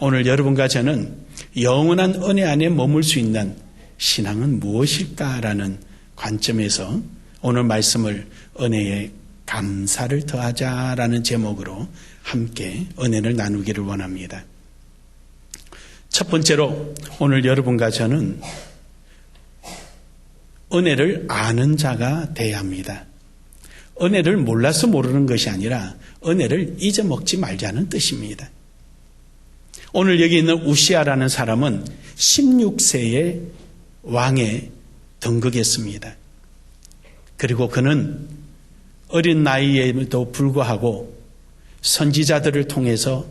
오늘 여러분과 저는 영원한 은혜 안에 머물 수 있는 신앙은 무엇일까라는 관점에서 오늘 말씀을 은혜에 감사를 더하자라는 제목으로 함께 은혜를 나누기를 원합니다. 첫 번째로 오늘 여러분과 저는 은혜를 아는 자가 되어야 합니다. 은혜를 몰라서 모르는 것이 아니라 은혜를 잊어먹지 말자는 뜻입니다. 오늘 여기 있는 우시아라는 사람은 16세의 왕에 등극했습니다. 그리고 그는 어린 나이에도 불구하고 선지자들을 통해서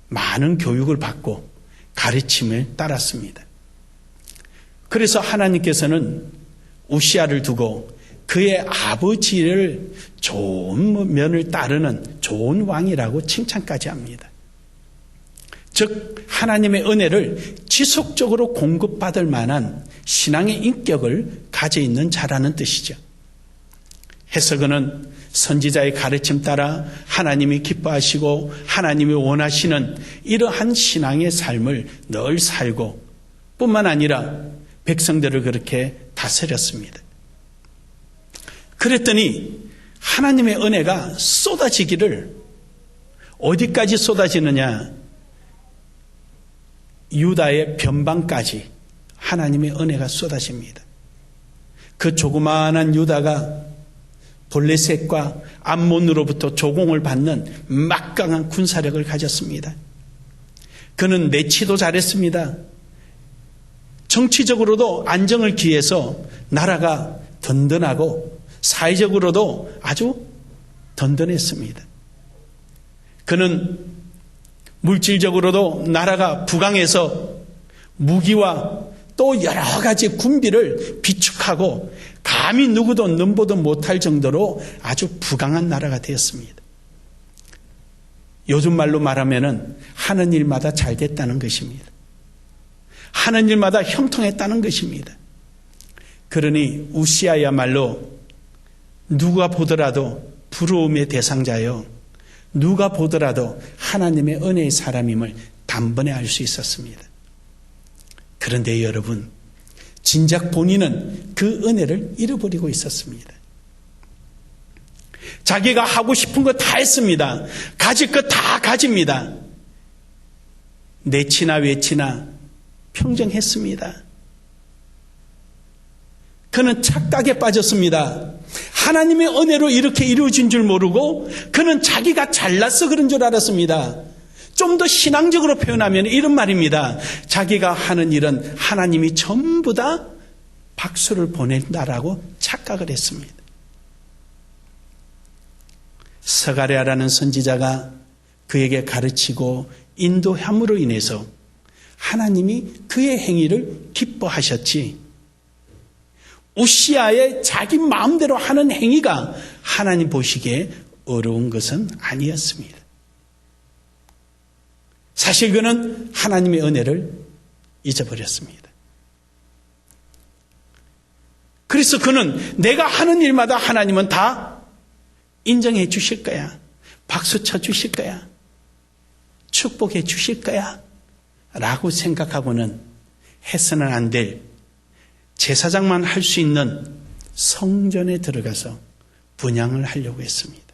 많은 교육을 받고 가르침을 따랐습니다. 그래서 하나님께서는 우시아를 두고 그의 아버지를 좋은 면을 따르는 좋은 왕이라고 칭찬까지 합니다. 즉 하나님의 은혜를 지속적으로 공급받을 만한 신앙의 인격을 가져 있는 자라는 뜻이죠. 해석은 선지자의 가르침 따라 하나님이 기뻐하시고 하나님이 원하시는 이러한 신앙의 삶을 늘 살고 뿐만 아니라 백성들을 그렇게 다스렸습니다. 그랬더니 하나님의 은혜가 쏟아지기를, 어디까지 쏟아지느냐, 유다의 변방까지 하나님의 은혜가 쏟아집니다. 그 조그마한 유다가 블레셋과 암몬으로부터 조공을 받는 막강한 군사력을 가졌습니다. 그는 내치도 잘했습니다. 정치적으로도 안정을 기해서 나라가 든든하고 사회적으로도 아주 든든했습니다. 그는 물질적으로도 나라가 부강해서 무기와 또 여러 가지 군비를 비축하고 감히 누구도 넘보도 못할 정도로 아주 부강한 나라가 되었습니다. 요즘 말로 말하면 하는 일마다 잘 됐다는 것입니다. 하는 일마다 형통했다는 것입니다. 그러니 우시아야말로 누가 보더라도 부러움의 대상자요, 누가 보더라도 하나님의 은혜의 사람임을 단번에 알 수 있었습니다. 그런데 여러분, 진작 본인은 그 은혜를 잃어버리고 있었습니다. 자기가 하고 싶은 거 다 했습니다. 가질 거 다 가집니다. 내치나 외치나 평정했습니다. 그는 착각에 빠졌습니다. 하나님의 은혜로 이렇게 이루어진 줄 모르고 그는 자기가 잘나서 그런 줄 알았습니다. 좀 더 신앙적으로 표현하면 이런 말입니다. 자기가 하는 일은 하나님이 전부 다 박수를 보낸다라고 착각을 했습니다. 스가랴라는 선지자가 그에게 가르치고 인도함으로 인해서 하나님이 그의 행위를 기뻐하셨지, 우시아의 자기 마음대로 하는 행위가 하나님 보시기에 어려운 것은 아니었습니다. 사실 그는 하나님의 은혜를 잊어버렸습니다. 그래서 그는 내가 하는 일마다 하나님은 다 인정해 주실 거야, 박수 쳐 주실 거야, 축복해 주실 거야 라고 생각하고는 해서는 안 될 제사장만 할 수 있는 성전에 들어가서 분향을 하려고 했습니다.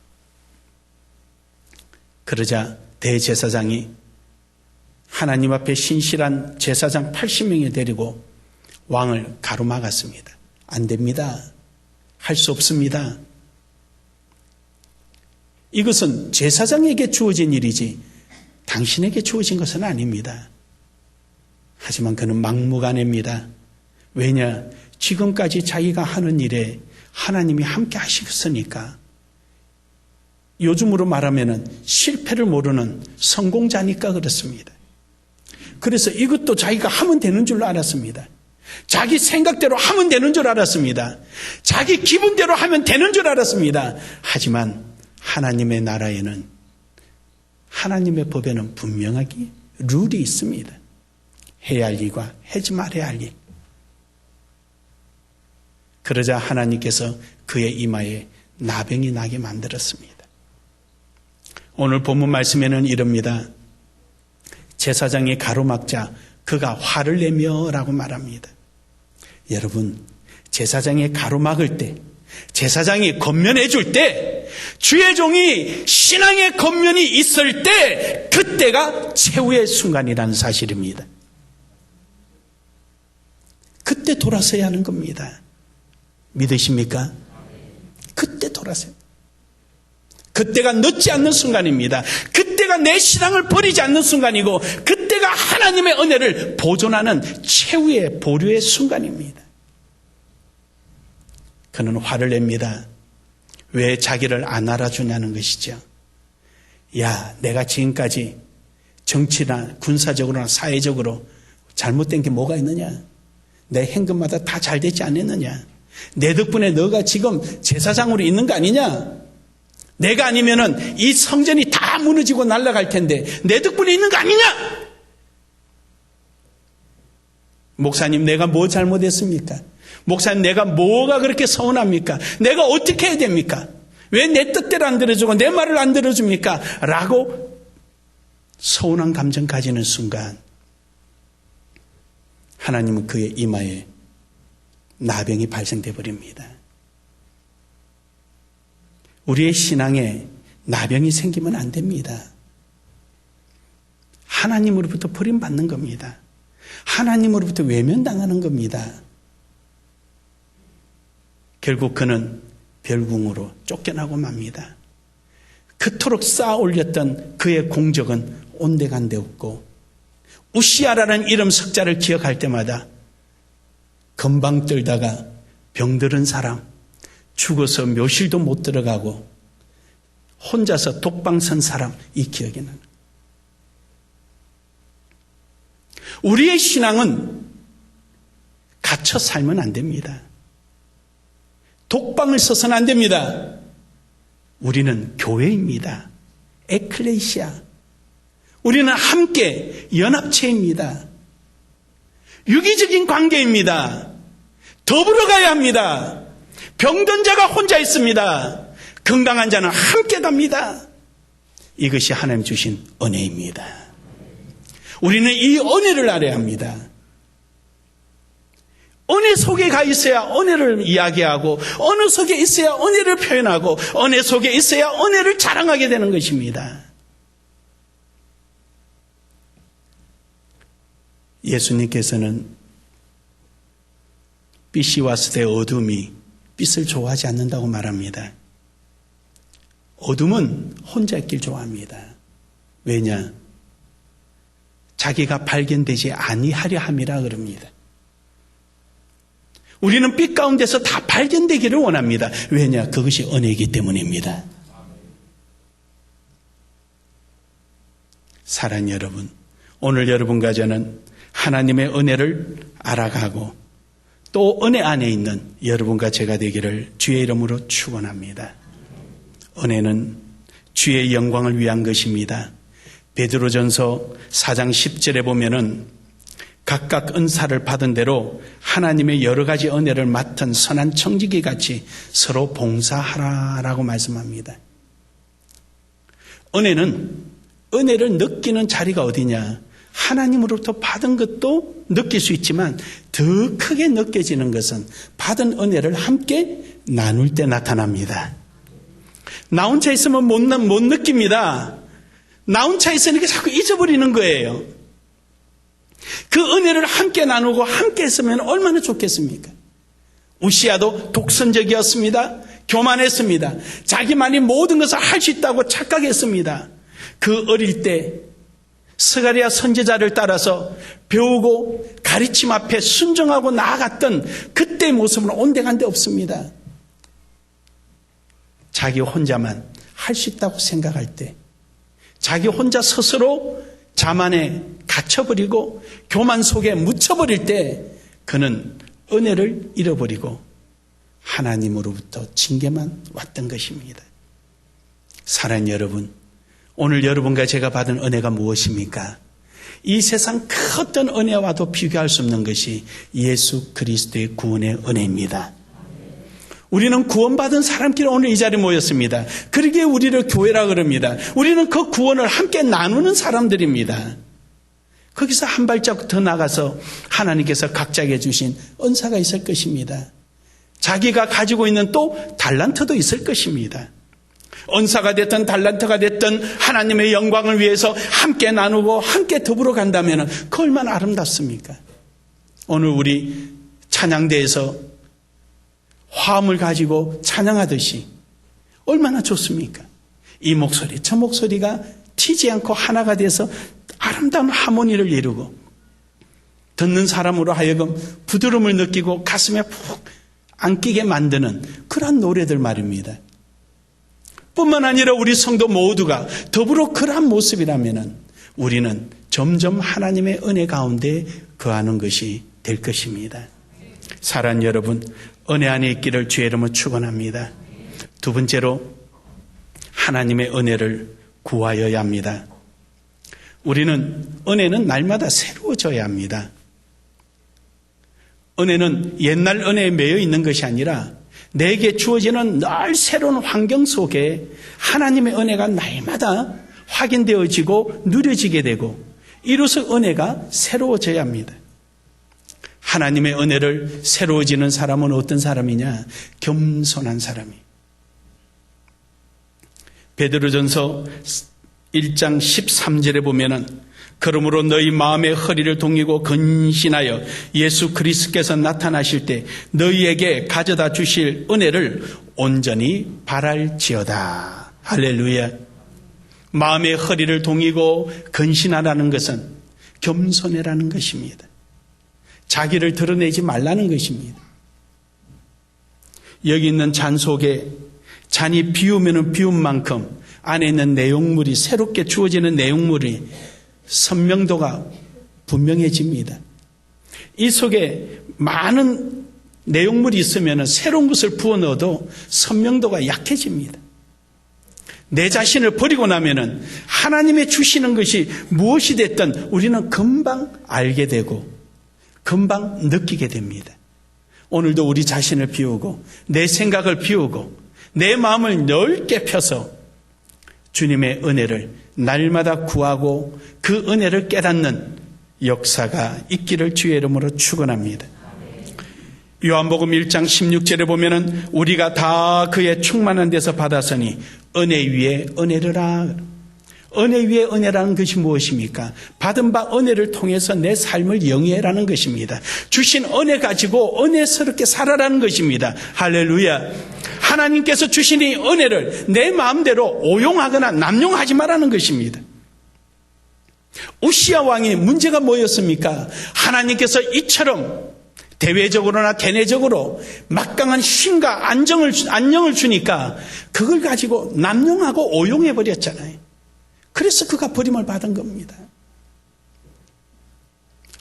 그러자 대제사장이 하나님 앞에 신실한 제사장 80명이 데리고 왕을 가로막았습니다. 안 됩니다. 할 수 없습니다. 이것은 제사장에게 주어진 일이지 당신에게 주어진 것은 아닙니다. 하지만 그는 막무가내입니다. 왜냐? 지금까지 자기가 하는 일에 하나님이 함께 하셨으니까. 요즘으로 말하면 실패를 모르는 성공자니까 그렇습니다. 그래서 이것도 자기가 하면 되는 줄 알았습니다. 자기 생각대로 하면 되는 줄 알았습니다. 자기 기분대로 하면 되는 줄 알았습니다. 하지만 하나님의 나라에는, 하나님의 법에는 분명하게 룰이 있습니다. 해야 할 일과 하지 말아야 할 일. 그러자 하나님께서 그의 이마에 나병이 나게 만들었습니다. 오늘 본문 말씀에는 이럽니다. 제사장이 가로막자 그가 화를 내며 라고 말합니다. 여러분, 제사장이 가로막을 때, 제사장이 권면해 줄 때, 주의 종이 신앙의 권면이 있을 때, 그때가 최후의 순간이라는 사실입니다. 그때 돌아서야 하는 겁니다. 믿으십니까? 그때 돌아서요. 그때가 늦지 않는 순간입니다. 그때가 내 신앙을 버리지 않는 순간이고, 그때가 하나님의 은혜를 보존하는 최후의 보류의 순간입니다. 그는 화를 냅니다. 왜 자기를 안 알아주냐는 것이죠. 야, 내가 지금까지 정치나 군사적으로나 사회적으로 잘못된 게 뭐가 있느냐? 내 행동마다 다 잘 되지 않았느냐? 내 덕분에 너가 지금 제사장으로 있는 거 아니냐? 내가 아니면은 이 성전이 다 무너지고 날아갈 텐데 내 덕분에 있는 거 아니냐? 목사님, 내가 뭐 잘못했습니까? 목사님, 내가 뭐가 그렇게 서운합니까? 내가 어떻게 해야 됩니까? 왜 내 뜻대로 안 들어주고 내 말을 안 들어줍니까? 라고 서운한 감정 가지는 순간 하나님은 그의 이마에 나병이 발생돼 버립니다. 우리의 신앙에 나병이 생기면 안 됩니다. 하나님으로부터 버림받는 겁니다. 하나님으로부터 외면당하는 겁니다. 결국 그는 별궁으로 쫓겨나고 맙니다. 그토록 쌓아 올렸던 그의 공적은 온데간데 없고, 우시아라는 이름 석자를 기억할 때마다 금방 떨다가 병들은 사람, 죽어서 묘실도 못 들어가고 혼자서 독방 선 사람, 이 기억이 나는. 우리의 신앙은 갇혀 살면 안 됩니다. 독방을 서서는 안 됩니다. 우리는 교회입니다. 에클레시아. 우리는 함께 연합체입니다. 유기적인 관계입니다. 더불어 가야 합니다. 병든 자가 혼자 있습니다. 건강한 자는 함께 갑니다. 이것이 하나님 주신 은혜입니다. 우리는 이 은혜를 알아야 합니다. 은혜 속에 가 있어야 은혜를 이야기하고, 은혜 속에 있어야 은혜를 표현하고, 은혜 속에 있어야 은혜를 자랑하게 되는 것입니다. 예수님께서는 빛이 왔을 때 어둠이 빛을 좋아하지 않는다고 말합니다. 어둠은 혼자 있길 좋아합니다. 왜냐? 자기가 발견되지 아니하려 함이라 그럽니다. 우리는 빛 가운데서 다 발견되기를 원합니다. 왜냐? 그것이 은혜이기 때문입니다. 사랑하는 여러분, 오늘 여러분과 저는 하나님의 은혜를 알아가고 또 은혜 안에 있는 여러분과 제가 되기를 주의 이름으로 축원합니다. 은혜는 주의 영광을 위한 것입니다. 베드로전서 4장 10절에 보면은 각각 은사를 받은 대로 하나님의 여러 가지 은혜를 맡은 선한 청지기 같이 서로 봉사하라라고 말씀합니다. 은혜를 느끼는 자리가 어디냐? 하나님으로부터 받은 것도 느낄 수 있지만 더 크게 느껴지는 것은 받은 은혜를 함께 나눌 때 나타납니다. 나 혼자 있으면 못 느낍니다. 나 혼자 있으니까 자꾸 잊어버리는 거예요. 그 은혜를 함께 나누고 함께 했으면 얼마나 좋겠습니까? 우시아도 독선적이었습니다. 교만했습니다. 자기만이 모든 것을 할 수 있다고 착각했습니다. 그 어릴 때 스가랴 선지자를 따라서 배우고 가르침 앞에 순종하고 나아갔던 그때의 모습은 온데간데 없습니다. 자기 혼자만 할 수 있다고 생각할 때, 자기 혼자 스스로 자만에 갇혀버리고 교만 속에 묻혀버릴 때 그는 은혜를 잃어버리고 하나님으로부터 징계만 왔던 것입니다. 사랑하는 여러분, 오늘 여러분과 제가 받은 은혜가 무엇입니까? 이 세상 그 어떤 은혜와도 비교할 수 없는 것이 예수 그리스도의 구원의 은혜입니다. 우리는 구원받은 사람끼리 오늘 이 자리에 모였습니다. 그러기에 우리를 교회라 그럽니다. 우리는 그 구원을 함께 나누는 사람들입니다. 거기서 한 발자국 더 나가서 하나님께서 각자에게 주신 은사가 있을 것입니다. 자기가 가지고 있는 또 달란트도 있을 것입니다. 은사가 됐든 달란트가 됐든 하나님의 영광을 위해서 함께 나누고 함께 더불어 간다면 그 얼마나 아름답습니까? 오늘 우리 찬양대에서 화음을 가지고 찬양하듯이 얼마나 좋습니까? 이 목소리 저 목소리가 튀지 않고 하나가 돼서 아름다운 하모니를 이루고 듣는 사람으로 하여금 부드러움을 느끼고 가슴에 푹 안기게 만드는 그러한 노래들 말입니다. 뿐만 아니라 우리 성도 모두가 더불어 그러한 모습이라면 우리는 점점 하나님의 은혜 가운데 거하는 것이 될 것입니다. 사랑하는 여러분, 은혜 안에 있기를 주의 이름으로 축원합니다. 두 번째로 하나님의 은혜를 구하여야 합니다. 우리는 은혜는 날마다 새로워져야 합니다. 은혜는 옛날 은혜에 매여 있는 것이 아니라 내게 주어지는 늘 새로운 환경 속에 하나님의 은혜가 날마다 확인되어지고 누려지게 되고 이로써 은혜가 새로워져야 합니다. 하나님의 은혜를 새로워지는 사람은 어떤 사람이냐? 겸손한 사람이. 베드로전서 1장 13절에 보면은 그러므로 너희 마음의 허리를 동이고 근신하여 예수 그리스도께서 나타나실 때 너희에게 가져다 주실 은혜를 온전히 바랄지어다. 할렐루야. 마음의 허리를 동이고 근신하라는 것은 겸손해라는 것입니다. 자기를 드러내지 말라는 것입니다. 여기 있는 잔 속에 잔이 비우면 비운 만큼 안에 있는 내용물이 새롭게 주어지는 내용물이 선명도가 분명해집니다. 이 속에 많은 내용물이 있으면 새로운 것을 부어 넣어도 선명도가 약해집니다. 내 자신을 버리고 나면은 하나님의 주시는 것이 무엇이 됐든 우리는 금방 알게 되고 금방 느끼게 됩니다. 오늘도 우리 자신을 비우고 내 생각을 비우고 내 마음을 넓게 펴서 주님의 은혜를 날마다 구하고 그 은혜를 깨닫는 역사가 있기를 주의 이름으로 축원합니다. 요한복음 1장 16절에 보면은 우리가 다 그의 충만한 데서 받았으니 은혜 위에 은혜르라. 은혜 위에 은혜라는 것이 무엇입니까? 받은 바 은혜를 통해서 내 삶을 영위해라는 것입니다. 주신 은혜 가지고 은혜스럽게 살아라는 것입니다. 할렐루야. 하나님께서 주신 이 은혜를 내 마음대로 오용하거나 남용하지 말라는 것입니다. 우시야 왕이 문제가 뭐였습니까? 하나님께서 이처럼 대외적으로나 대내적으로 막강한 힘과 안정을 주니까 그걸 가지고 남용하고 오용해버렸잖아요. 그래서 그가 버림을 받은 겁니다.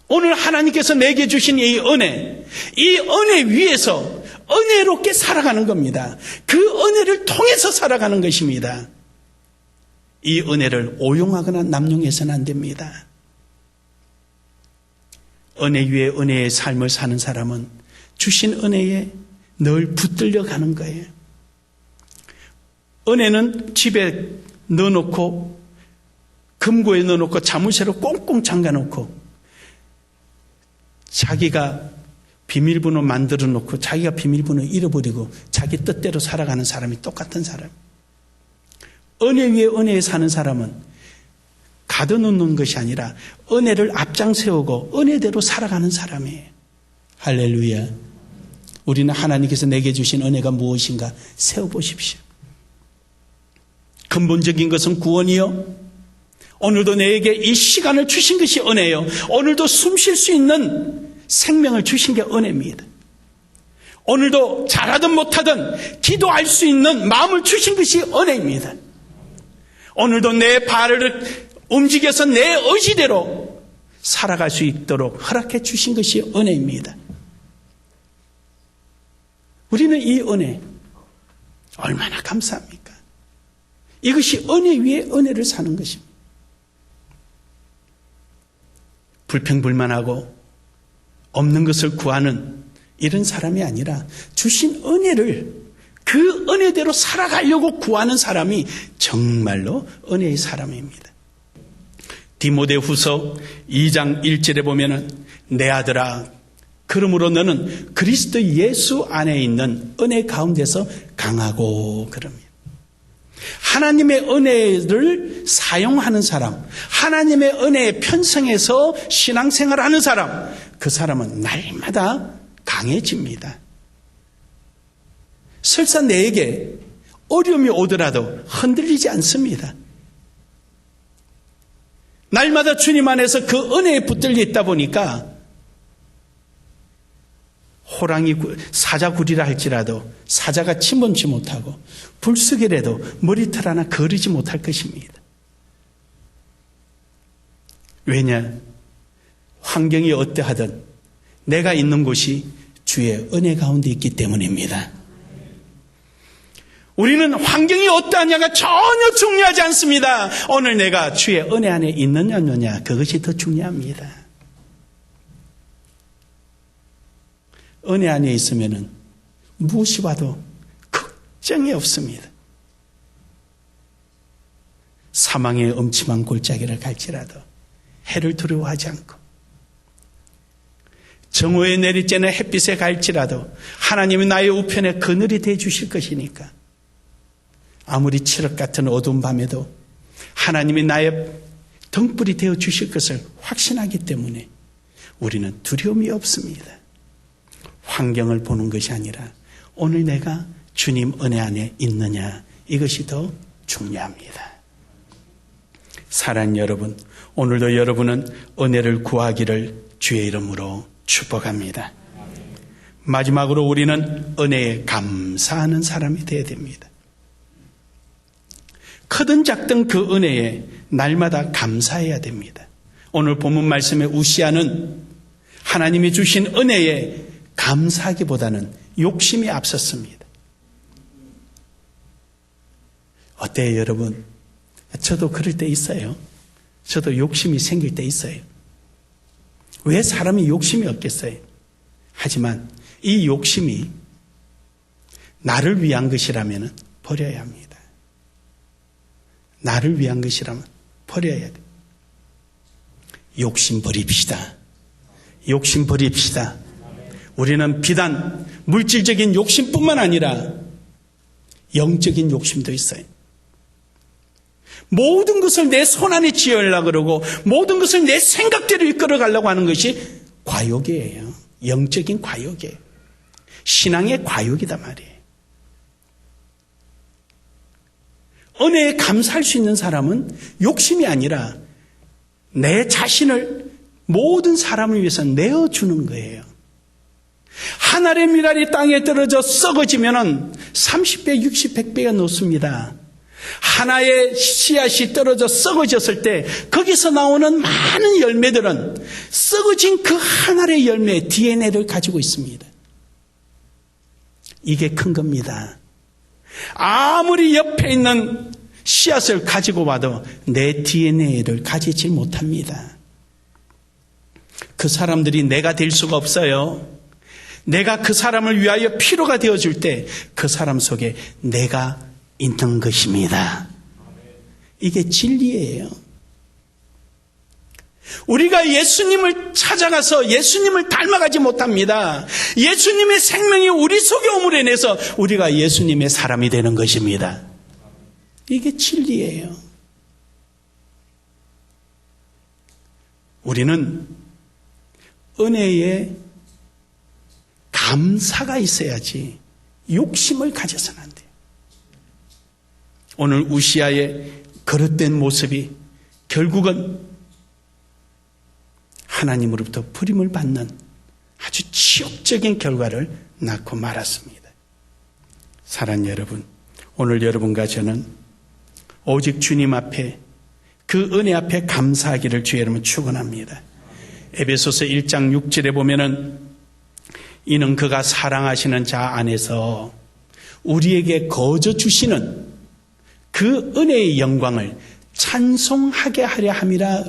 오늘 하나님께서 내게 주신 이 은혜 위에서 은혜롭게 살아가는 겁니다. 그 은혜를 통해서 살아가는 것입니다. 이 은혜를 오용하거나 남용해서는 안 됩니다. 은혜 위에 은혜의 삶을 사는 사람은 주신 은혜에 늘 붙들려 가는 거예요. 은혜는 집에 넣어놓고 금고에 넣어놓고 자물쇠로 꽁꽁 잠가놓고 자기가 비밀번호 만들어 놓고 자기가 비밀번호 잃어버리고 자기 뜻대로 살아가는 사람이 똑같은 사람. 은혜 위에 은혜에 사는 사람은 가둬놓는 것이 아니라 은혜를 앞장 세우고 은혜대로 살아가는 사람이에요. 할렐루야. 우리는 하나님께서 내게 주신 은혜가 무엇인가 세워보십시오. 근본적인 것은 구원이요. 오늘도 내게 이 시간을 주신 것이 은혜요. 오늘도 숨 쉴 수 있는 생명을 주신 게 은혜입니다. 오늘도 잘하든 못하든 기도할 수 있는 마음을 주신 것이 은혜입니다. 오늘도 내 발을 움직여서 내 의지대로 살아갈 수 있도록 허락해 주신 것이 은혜입니다. 우리는 이 은혜 얼마나 감사합니까? 이것이 은혜 위에 은혜를 사는 것입니다. 불평불만하고 없는 것을 구하는 이런 사람이 아니라 주신 은혜를 그 은혜대로 살아가려고 구하는 사람이 정말로 은혜의 사람입니다. 디모데후서 2장 1절에 보면은 내 아들아 그러므로 너는 그리스도 예수 안에 있는 은혜 가운데서 강하고 그럽니다. 하나님의 은혜를 사용하는 사람, 하나님의 은혜에 편성해서 신앙생활하는 사람, 그 사람은 날마다 강해집니다. 설사 내게 어려움이 오더라도 흔들리지 않습니다. 날마다 주님 안에서 그 은혜에 붙들려 있다 보니까 호랑이 사자굴이라 할지라도 사자가 침범치 못하고 불쑥이라도 머리털 하나 거르지 못할 것입니다. 왜냐? 환경이 어떠하든 내가 있는 곳이 주의 은혜 가운데 있기 때문입니다. 우리는 환경이 어떠하냐가 전혀 중요하지 않습니다. 오늘 내가 주의 은혜 안에 있느냐 없느냐 그것이 더 중요합니다. 은혜 안에 있으면 무엇이 와도 걱정이 없습니다. 사망의 음침한 골짜기를 갈지라도 해를 두려워하지 않고 정오에 내리쬐는 햇빛에 갈지라도 하나님이 나의 우편에 그늘이 되어 주실 것이니까 아무리 칠흑 같은 어두운 밤에도 하나님이 나의 등불이 되어 주실 것을 확신하기 때문에 우리는 두려움이 없습니다. 환경을 보는 것이 아니라 오늘 내가 주님 은혜 안에 있느냐 이것이 더 중요합니다. 사랑하는 여러분, 오늘도 여러분은 은혜를 구하기를 주의 이름으로 축복합니다. 마지막으로 우리는 은혜에 감사하는 사람이 되어야 됩니다. 크든 작든 그 은혜에 날마다 감사해야 됩니다. 오늘 본문 말씀의 우시아는 하나님이 주신 은혜에 감사하기보다는 욕심이 앞섰습니다. 어때요, 여러분? 저도 그럴 때 있어요. 저도 욕심이 생길 때 있어요. 왜 사람이 욕심이 없겠어요? 하지만 이 욕심이 나를 위한 것이라면 버려야 합니다. 나를 위한 것이라면 버려야 돼. 욕심 버립시다. 욕심 버립시다. 우리는 비단 물질적인 욕심뿐만 아니라 영적인 욕심도 있어요. 모든 것을 내 손 안에 쥐으려고 그러고 모든 것을 내 생각대로 이끌어가려고 하는 것이 과욕이에요. 영적인 과욕이에요. 신앙의 과욕이다 말이에요. 은혜에 감사할 수 있는 사람은 욕심이 아니라 내 자신을 모든 사람을 위해서 내어주는 거예요. 한 알의 미랄이 땅에 떨어져 썩어지면 30배, 60, 100배가 녹습니다. 하나의 씨앗이 떨어져 썩어졌을 때 거기서 나오는 많은 열매들은 썩어진 그 한 알의 열매의 DNA를 가지고 있습니다. 이게 큰 겁니다. 아무리 옆에 있는 씨앗을 가지고 와도 내 DNA를 가지지 못합니다. 그 사람들이 내가 될 수가 없어요. 내가 그 사람을 위하여 필요가 되어줄 때 그 사람 속에 내가 있는 것입니다. 이게 진리예요. 우리가 예수님을 찾아가서 예수님을 닮아가지 못합니다. 예수님의 생명이 우리 속에 오므로 인해서 우리가 예수님의 사람이 되는 것입니다. 이게 진리예요. 우리는 은혜에 감사가 있어야지 욕심을 가져서는 안 돼요. 오늘 우시아의 거듭된 모습이 결국은 하나님으로부터 버림을 받는 아주 치욕적인 결과를 낳고 말았습니다. 사랑하는 여러분, 오늘 여러분과 저는 오직 주님 앞에 그 은혜 앞에 감사하기를 주의 이름으로 축원합니다. 에베소서 1장 6절에 보면은 이는 그가 사랑하시는 자 안에서 우리에게 거저 주시는 그 은혜의 영광을 찬송하게 하려 함이라.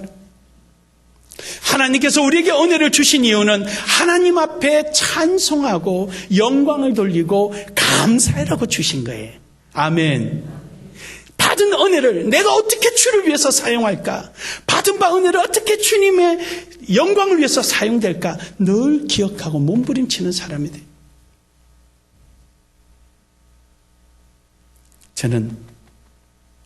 하나님께서 우리에게 은혜를 주신 이유는 하나님 앞에 찬송하고 영광을 돌리고 감사하라고 주신 거예요. 아멘. 받은 받은 은혜를 내가 어떻게 주를 위해서 사용할까? 받은 바 은혜를 어떻게 주님의 영광을 위해서 사용될까? 늘 기억하고 몸부림치는 사람이 돼요. 저는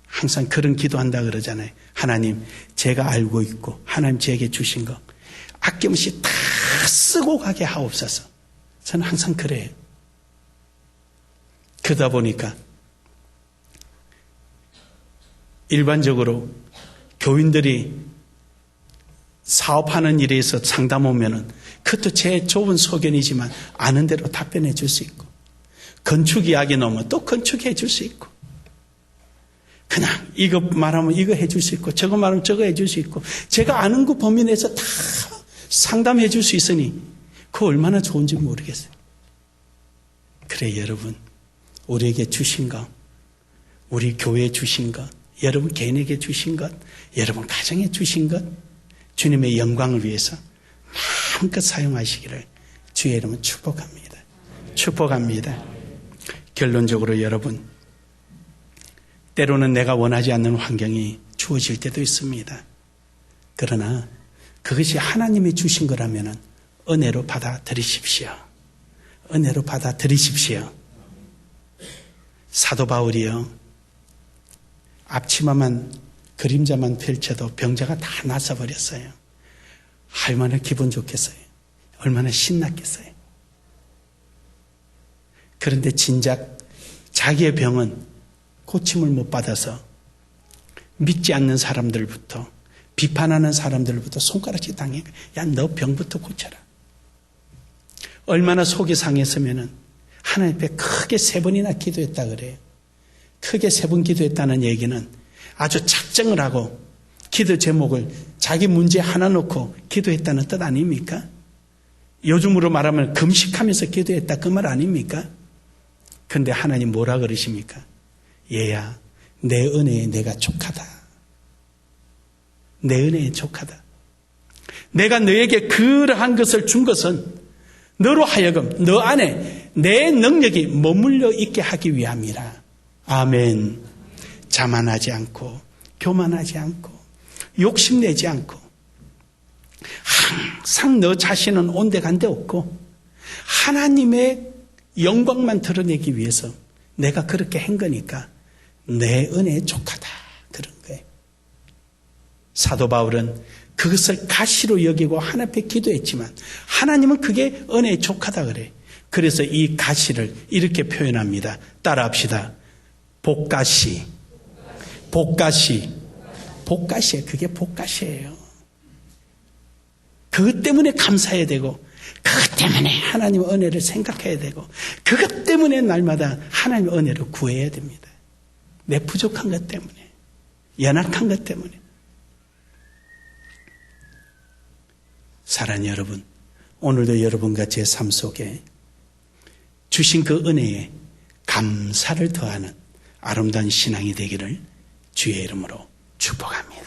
항상 그런 기도한다 그러잖아요. 하나님, 제가 알고 있고 하나님 제게 주신 거 아낌없이 다 쓰고 가게 하옵소서. 저는 항상 그래요. 그러다 보니까 일반적으로 교인들이 사업하는 일에 있어서 상담 오면은 그것도 제 좁은 소견이지만 아는 대로 답변해 줄 수 있고, 건축 이야기 나오면 또 건축해 줄 수 있고, 그냥 이거 말하면 이거 해 줄 수 있고 저거 말하면 저거 해 줄 수 있고, 제가 아는 거 범위 내에서 다 상담해 줄 수 있으니 그거 얼마나 좋은지 모르겠어요. 그래, 여러분, 우리에게 주신 것, 우리 교회에 주신 것, 여러분 개인에게 주신 것, 여러분 가정에 주신 것, 주님의 영광을 위해서 마음껏 사용하시기를 주의 이름은 축복합니다. 축복합니다. 결론적으로 여러분, 때로는 내가 원하지 않는 환경이 주어질 때도 있습니다. 그러나 그것이 하나님이 주신 거라면 은혜로 받아들이십시오. 은혜로 받아들이십시오. 사도 바울이요, 앞치마만 그림자만 펼쳐도 병자가 다 나서버렸어요. 얼마나 기분 좋겠어요. 얼마나 신났겠어요. 그런데 진작 자기의 병은 고침을 못 받아서 믿지 않는 사람들부터, 비판하는 사람들부터 손가락질 당해. 야, 너 병부터 고쳐라. 얼마나 속이 상했으면은 하나님 앞에 크게 3번이나 기도했다 그래요. 크게 3번 기도했다는 얘기는 아주 작정을 하고 기도 제목을 자기 문제 하나 놓고 기도했다는 뜻 아닙니까? 요즘으로 말하면 금식하면서 기도했다 그 말 아닙니까? 그런데 하나님 뭐라 그러십니까? 얘야, 내 은혜에 내가 족하다. 내 은혜에 족하다. 내가 너에게 그러한 것을 준 것은 너로 하여금 너 안에 내 능력이 머물러 있게 하기 위함이라. 아멘. 자만하지 않고 교만하지 않고 욕심내지 않고 항상 너 자신은 온데간데 없고 하나님의 영광만 드러내기 위해서 내가 그렇게 한 거니까 내 은혜에 족하다, 그런 거예요. 사도 바울은 그것을 가시로 여기고 하나님 앞에 기도했지만 하나님은 그게 은혜에 족하다 그래. 그래서 이 가시를 이렇게 표현합니다. 따라합시다. 복가시. 복가시. 복가시예요. 그게 복가시예요. 그것 때문에 감사해야 되고, 그것 때문에 하나님의 은혜를 생각해야 되고, 그것 때문에 날마다 하나님의 은혜를 구해야 됩니다. 내 부족한 것 때문에, 연약한 것 때문에. 사랑하는 여러분, 오늘도 여러분과 제 삶 속에 주신 그 은혜에 감사를 더하는 아름다운 신앙이 되기를 주의 이름으로 축복합니다.